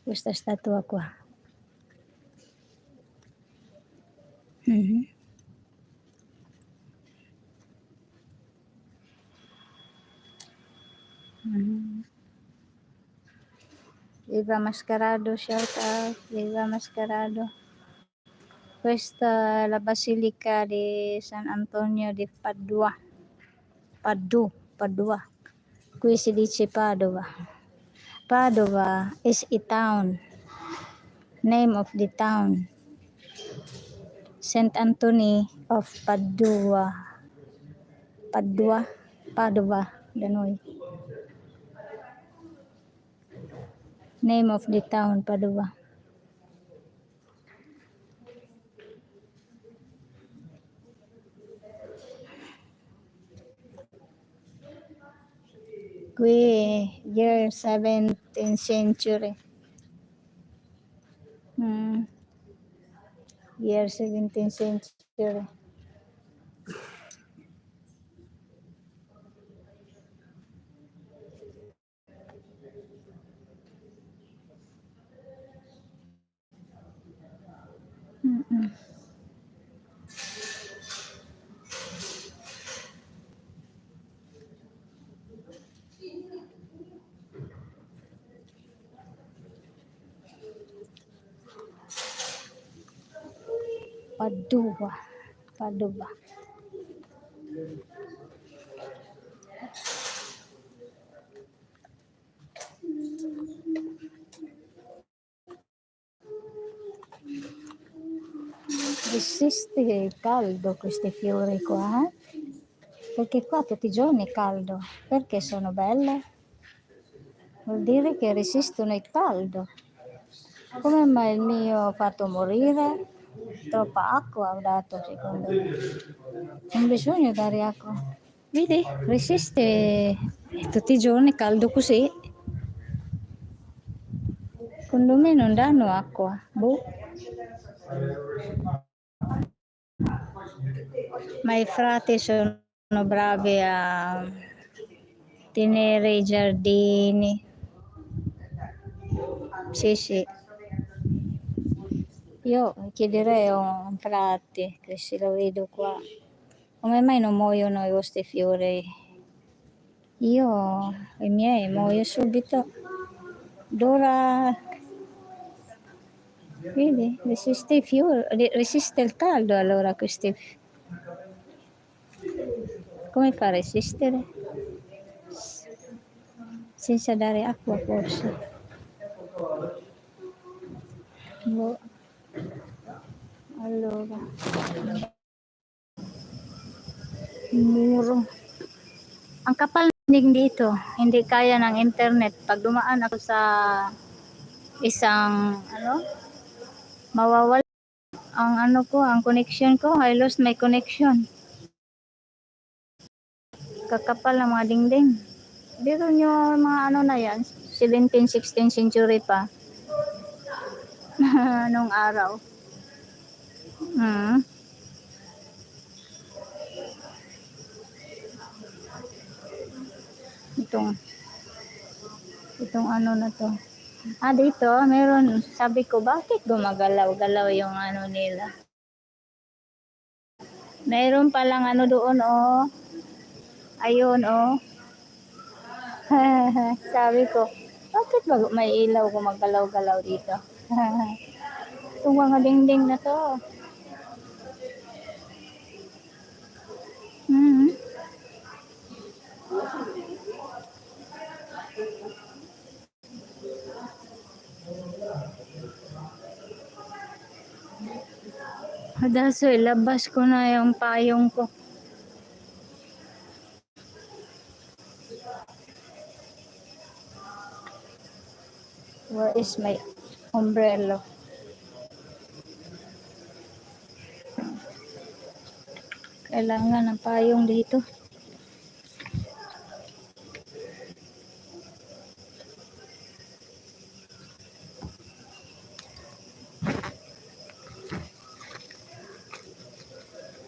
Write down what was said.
Questa è statua qua. Mhm. Mhm. Viva Mascarado, shout out. Viva Mascarado. Questa è la Basilica di San Antonio di Padua. Padua. Qui si dice Padova. Padova is a town. Name of the town. Saint Anthony of Padua. Padova, Danoy. Name of the town, Padua. Qui, year 17th century. Year 17th century. Padua. Resiste caldo queste fiori qua, perché qua tutti i giorni è caldo. Perché sono belle? Vuol dire che resistono il caldo. Come mai il mio ha fatto morire? Troppa acqua ho dato, secondo me. Non bisogna dare acqua. Vedi, resiste tutti i giorni caldo così. Secondo me non danno acqua. Boh. Ma i frati sono bravi a tenere i giardini. Sì. Io chiederei a un frate, che se lo vedo qua, come mai non muoiono i vostri fiori? Io, i miei, muoio subito. D'ora, vedi, resiste i fiori, resiste il caldo allora questi. Come fa a resistere? Senza dare acqua forse. Boh. Allora, muro. Ang kapal ng dito, hindi kaya ng internet. Pag dumaan ako sa isang, mawawala ang ang connection ko. I lost my connection. Kakapal ng mga dingding. Biro nyo mga na yan, 17th, 16th century pa. Nung araw. Itong na to. Dito, meron, sabi ko, bakit gumagalaw-galaw yung nila? Meron palang doon, oh. Ayun, oh. Sabi ko, bakit may ilaw gumagalaw-galaw dito? Itong mga dingding na to. Daso, ilabas ko na yung payong ko. Where is my umbrella? Kailangan ng payong dito.